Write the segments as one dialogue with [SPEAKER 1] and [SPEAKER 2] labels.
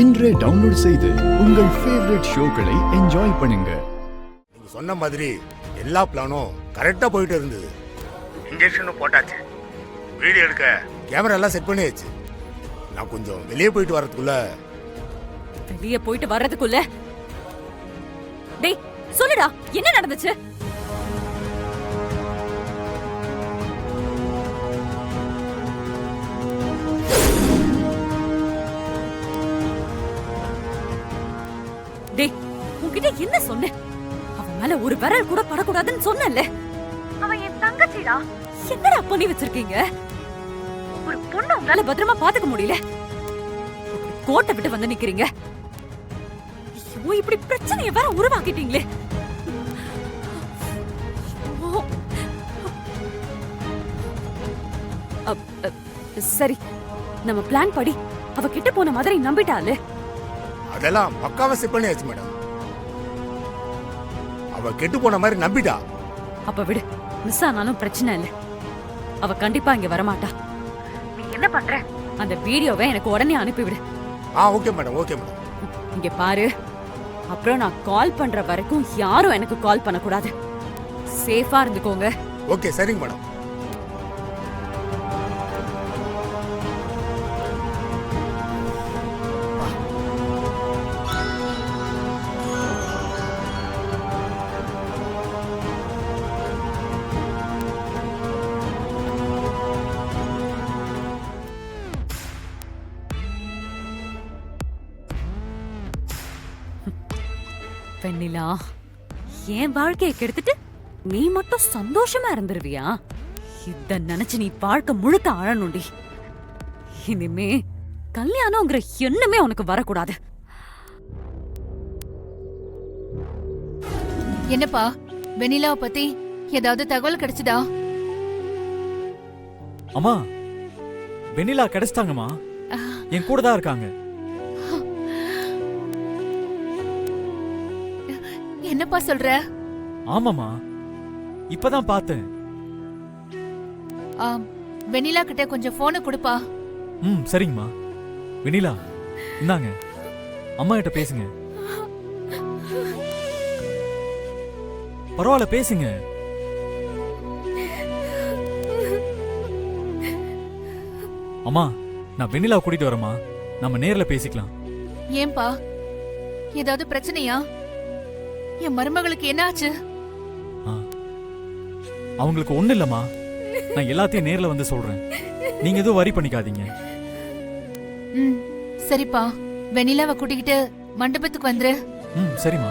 [SPEAKER 1] இன்றே டவுன்லோட் செய்து உங்கள் ஃபேவரட் ஷோக்களை என்ஜாய் பண்ணுங்க.
[SPEAKER 2] நீங்க சொன்ன மாதிரி எல்லா பிளானும் கரெக்டா போயிட்டு இருந்தது. இன்ஜெக்ஷனும் போட்டாச்சு, வீடியோ எடுக்க கேமரா எல்லாம் செட் பண்ணியாச்சு. நான் கொஞ்சம் வெளியே போயிட்டு வர்றதுக்குள்ள
[SPEAKER 3] டேய் சொல்லுடா, என்ன நடந்துச்சு? டேய் உன்கிட்ட என்ன சொன்னேன்? அவன் மேல ஒரு விரல் கூட படக்கூடாதுன்னு சொன்னேன்ல. அவன் என் தங்கச்சிடா. என்னடா பண்ணி வச்சிருக்கீங்க? ஒரு பொண்ணு உங்களால பத்திரமா பாத்துக்க முடியல. கோட்டை விட்டு வந்து நிக்கிறீங்க. ஐயோ, இப்படி பிரச்சனைய வேற உருவாக்கிட்டீங்களே. சரி, நம்ம பிளான் படி அவ கிட்ட போன மாதிரி நம்பிட்டாளே.
[SPEAKER 2] அதெல்லாம் பக்காவா செட் பண்ணியாச்சு மேடம். அவ கெட்டு போன மாதிரி நம்பிட்டா.
[SPEAKER 3] அப்ப விடு, மிஸ் ஆனாலும் பிரச்சனை இல்ல. அவ கண்டிப்பா இங்க வரமாட்டா. நீ என்ன பண்ற? அந்த வீடியோவை எனக்கு உடனே அனுப்பிவிடு.
[SPEAKER 2] Okay madam, okay madam.
[SPEAKER 3] இங்க பாரு, அப்புறம் நான் கால் பண்ற வரைக்கும் யாரும் எனக்கு கால் பண்ணக்கூடாது. சேஃபா இருந்துக்கோங்க.
[SPEAKER 2] ஓகே, சரிங்க மேடம்.
[SPEAKER 3] வெண்ணிலா, என் வாழ்க்கையை கெடுத்துட்டு நீ மட்டும் சந்தோஷமா இருந்துருவியா? இத நினைச்சு நீ வாழ்க்கை முழுக்க அழணுண்டி. இனிமே கல்யாணம்ங்கிற எண்ணமே உனக்கு வரக்கூடாது.
[SPEAKER 4] என்னப்பா, வெண்ணிலாவை பத்தி ஏதாவது தகவல் கிடைச்சதா?
[SPEAKER 5] அம்மா, வெண்ணிலா கிடைச்சிட்டாங்கம்மா. என் கூட தான் இருக்காங்க.
[SPEAKER 4] என்னப்பா சொல்ற?
[SPEAKER 5] ஆமாமா, இப்பதான் பார்த்தேன்.
[SPEAKER 4] வெண்ணிலா கிட்ட கொஞ்சம் போனை கொடுப்பா.
[SPEAKER 5] சரிங்கம்மா. வெண்ணிலா, இந்தாங்க, அம்மா கிட்ட பேசுங்க. பரவாயில்ல, பேசுங்க. அம்மா, நான் வெண்ணிலா கூட்டிட்டு வரேம்மா. நம்ம நேர்ல பேசிக்கலாம்.
[SPEAKER 4] ஏன்பா, ஏதாவது பிரச்சனையா? என் மருமகளுக்கு என்ன ஆச்சு?
[SPEAKER 5] அவங்களுக்கு ஒண்ணு இல்லம்மா. நான் எல்லாத்தையும் நேர்ல வந்து சொல்றேன். நீங்க எதுவும் வரி பண்ணிக்காதீங்க.
[SPEAKER 4] சரிப்பா, வெண்ணிலாவை கூட்டிக்கிட்டு மண்டபத்துக்கு வந்துரு.
[SPEAKER 5] சரிம்மா.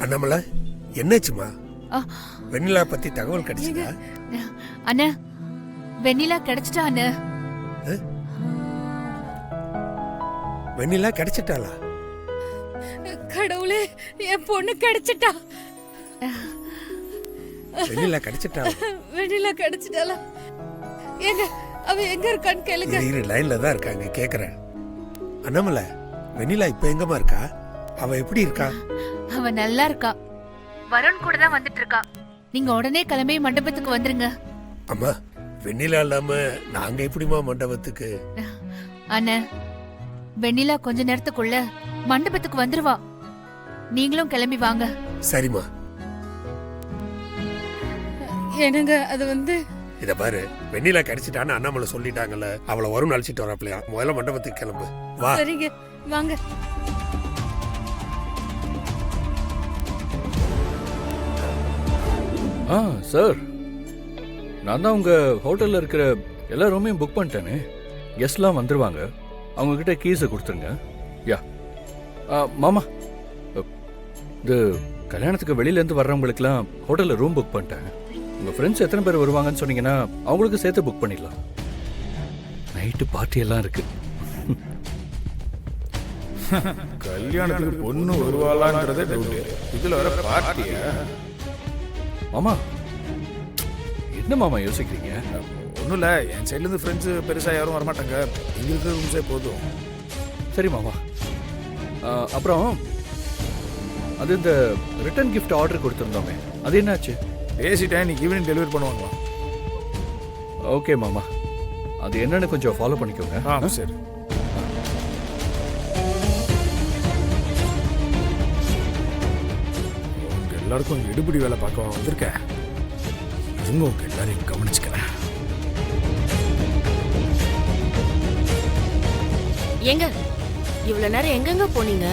[SPEAKER 2] அண்ணாமலை, என்னாச்சுமா? வெண்ணிலா பத்தி தகவல் கிடைச்சதா?
[SPEAKER 4] அண்ணா, வெண்ணிலா கிடைச்சிட்டா அண்ணா.
[SPEAKER 2] வெண்ணிலா கிடைச்சிட்டாளா?
[SPEAKER 3] கடவுளே, என் பொண்ணு கிடைச்சிட்டா.
[SPEAKER 2] வெண்ணிலா கிடைச்சிட்டாளா?
[SPEAKER 3] வெண்ணிலா கிடைச்சிட்டாளா? எங்க அவ எங்க இருக்கான்னு கேளுங்க.
[SPEAKER 2] இரு, லைன்ல தான் இருக்காங்க, கேக்குறேன். அண்ணாமலை, வெண்ணிலா இப்ப எங்கம்மா இருக்கா? அவ எப்படி இருக்கா?
[SPEAKER 4] அவ நல்லா இருக்கா. வருண் கூட தான் வந்துட்டு இருக்கா. நீங்க உடனே கிளம்பி மண்டபத்துக்கு வந்துருங்க.
[SPEAKER 2] அம்மா, வெண்ணிலா இல்லாம நாங்க எப்படிமா மண்டபத்துக்கு?
[SPEAKER 4] அண்ணா, வெண்ணிலா கொஞ்ச நேரத்துக்குள்ள மண்டபத்துக்கு வந்துருவா. நீங்களும் கிளம்பி வாங்க.
[SPEAKER 2] சரிம்மா.
[SPEAKER 3] என்னங்க, அது வந்து
[SPEAKER 2] இத பாரு, வெண்ணிலா கிடைச்சிட்டான்னு அண்ணாமலை சொல்லிட்டாங்கல்ல, அவளை வரும் அழைச்சிட்டு வரப்பலையா? முதல்ல மண்டபத்துக்கு கிளம்பு. வா.
[SPEAKER 3] சரிங்க, வாங்க.
[SPEAKER 6] சார், நான் தான் உங்க ஹோட்டல்ல இருக்கிற எல்லா ரூமையும் புக் பண்ணிட்டேனே. கெஸ்ட்லாம் வந்துருவாங்க. அவங்க கிட்ட கீஸை கொடுத்துருங்க. யா மாமா, இது கல்யாணத்துக்கு வெளியிலேருந்து வர்றவங்களுக்குலாம் ஹோட்டலில் ரூம் புக் பண்ணிட்டேன். உங்கள் ஃப்ரெண்ட்ஸ் எத்தனை பேர் வருவாங்கன்னு சொன்னீங்கன்னா அவங்களுக்கு சேர்த்து புக் பண்ணிடலாம். நைட்டு பார்ட்டி எல்லாம் இருக்கு.
[SPEAKER 7] கல்யாணத்துக்கு பொண்ணு வருவாளான்றதே டவுட். இதுல வர பார்ட்டியா?
[SPEAKER 6] மாமா, என்ன மாமா யோசிக்கிறீங்க?
[SPEAKER 7] ஒன்றும் இல்லை, என் சைட்லேருந்து ஃப்ரெண்ட்ஸு பெருசாக யாரும் வரமாட்டாங்க. எங்களுக்கு ரூம்ஸே போதும்.
[SPEAKER 6] சரி மாமா. அப்புறம் அது இந்த ரிட்டர்ன் gift ஆர்டர் கொடுத்துருந்தோமே அது என்னாச்சு?
[SPEAKER 7] பேசிட்டேன், இன்னைக்கு ஈவினிங் டெலிவரி பண்ணுவாங்களாம்.
[SPEAKER 6] ஓகே மாமா, அது என்னன்னு கொஞ்சம் ஃபாலோ பண்ணிக்கோங்க.
[SPEAKER 7] ஆ சரி. உங்க எல்லாருக்கும் எடுபடி வேலை பார்க்க வந்திருக்கேன். இருங்க, உங்க எல்லாரையும் கவனிச்சுக்கிறேன்.
[SPEAKER 8] ஏங்க இவ்வளவு நேரம் எங்கெங்க போனீங்க?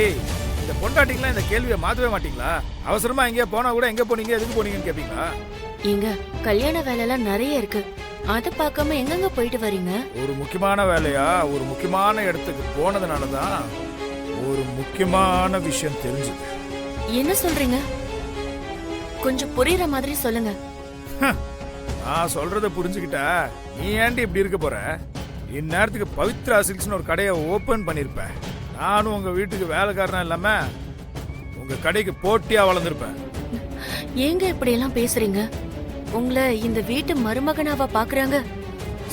[SPEAKER 7] ஏய், இந்த பொண்டாட்டிங்களா இந்த கேள்வியை மாத்தவே மாட்டீங்களா? அவசரமா எங்கேயா போனா கூட எங்க போனீங்க, எதுக்கு போனீங்கன்னு கேப்பீங்களா?
[SPEAKER 8] ஏங்க கல்யாண வேலைலாம் நிறைய இருக்கு, அதை பார்க்காம எங்கெங்க போயிட்டு வரீங்க?
[SPEAKER 7] ஒரு முக்கியமான வேலையா ஒரு முக்கியமான இடத்துக்கு போனதுனால தான் ஒரு முக்கியமான விஷயம் தெரிஞ்சுது.
[SPEAKER 8] என்ன சொல்றீங்க? கொஞ்சம் புரியுற மாதிரி சொல்லுங்க.
[SPEAKER 7] நான் சொல்றத புரிஞ்சுக்கிட்டா நீ ஏன்டி இப்படி இருக்க போற? இந்நேரத்துக்கு பவித்ரா சில்க்ஸ்னு ஒரு கடையை ஓபன் பண்ணிருப்பேன். நானும் உங்க வீட்டுக்கு வேலைக்காரனா இல்லாம உங்க கடைக்கு போட்டியா வளர்ந்துருப்பேன்.
[SPEAKER 8] ஏங்க இப்படி எல்லாம் பேசுறீங்க? உங்களை இந்த வீட்டு மருமகனாவா பாக்குறாங்க?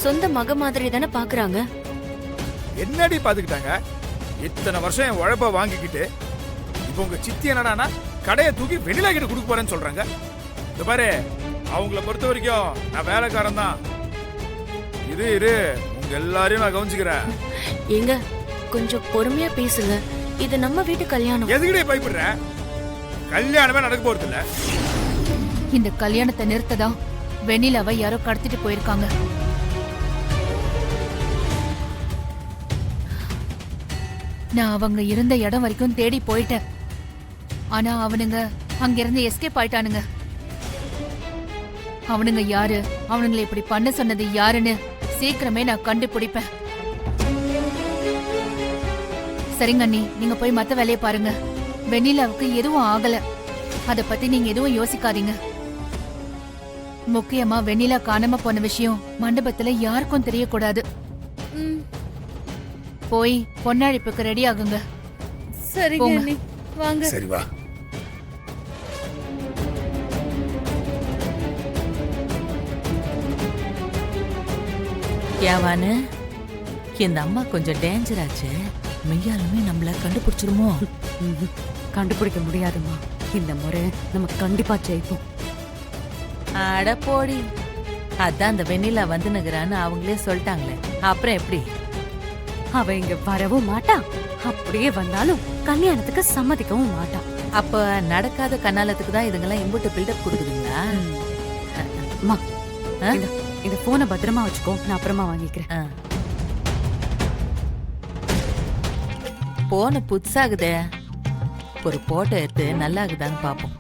[SPEAKER 8] சொந்த மக மாதிரி தானே பாக்குறாங்க.
[SPEAKER 7] என்னடி பாத்துக்கிட்டாங்க? இத்தனை வருஷம் என் உழைப்ப வாங்கிக்கிட்டு இப்போ உங்க சித்தி என்னடானா கடையை தூக்கி வெளியில கிட்ட கொடுக்க போறேன்னு சொல்றாங்க. இந்த பாரு, அவங்கள பொறுத்த வரைக்கும் நான் வேலைக்காரன் தான். இரு உங்க எல்லாரையும் நான் கவனிச்சுக்கிறேன்.
[SPEAKER 8] ஏங்க கொஞ்சம் பொறுமையா பேசுங்க, இது நம்ம வீட்டு கல்யாணம்.
[SPEAKER 7] எதுக்கிட்டே பயப்படுற? கல்யாணமே நடக்க போறது இல்ல.
[SPEAKER 4] இந்த கல்யாணத்தை நிறுத்ததான் வெண்ணிலாவை யாரோ கடத்திட்டு போயிருக்காங்க. நான் அவங்க இருந்த இடம் வரைக்கும் தேடி போயிட்டேன். ஆனா அவனுங்க அங்கிருந்து எஸ்கேப் ஆயிட்டானுங்க. அவனுங்க யாரு, அவனுங்களை இப்படி பண்ண சொன்னது யாருன்னு சீக்கிரமே நான் கண்டுபிடிப்பேன். சரிங்க அண்ணி, நீங்க போய் மத்த வேலையை பாருங்க. வெண்ணிலாவுக்கு எதுவும் ஆகல, அத பத்தி நீங்க எதுவும் யோசிக்காதீங்க. முக்கியமா வெண்ணிலா காணாம போன விஷயம் மண்டபத்துல யாருக்கும் தெரியக்கூடாது. போய் பொன்னழைப்புக்கு ரெடி ஆகுங்க.
[SPEAKER 3] சரிங்க
[SPEAKER 4] போங்க.
[SPEAKER 3] அண்ணி, வாங்க.
[SPEAKER 2] சரி வா.
[SPEAKER 9] யாவானு இந்த அம்மா கொஞ்சம் டேஞ்சர் ஆச்சு. மெய்யாலுமே நம்மள கண்டுபிடிச்சிருமோ?
[SPEAKER 3] கண்டுபிடிக்க முடியாதுமா. இந்த முறை நம்ம கண்டிப்பா ஜெயிப்போம்.
[SPEAKER 9] அட போடி, அதான் அந்த வெண்ணிலா வந்துனுக்குறான்னு அவங்களே சொல்லிட்டாங்களே, அப்புறம் எப்படி?
[SPEAKER 3] அவ இங்க வரவும் மாட்டா, அப்படியே வந்தாலும் கல்யாணத்துக்கு சம்மதிக்கவும் மாட்டா.
[SPEAKER 9] அப்ப நடக்காத கண்ணாலத்துக்கு தான் இதுங்கெல்லாம் இம்புட்டு பில்டப் கொடுக்குதுங்களா?
[SPEAKER 3] அம்மா,
[SPEAKER 9] ஆ?
[SPEAKER 3] இந்த போனை பத்திரமா வச்சுக்கோ, நான் அப்புறமா வாங்கிக்கிறேன்.
[SPEAKER 9] ஆ. போன புதுசாகுதே, ஒரு போட்டோ எடுத்து நல்லா இருக்குதான்னு பாப்போம்.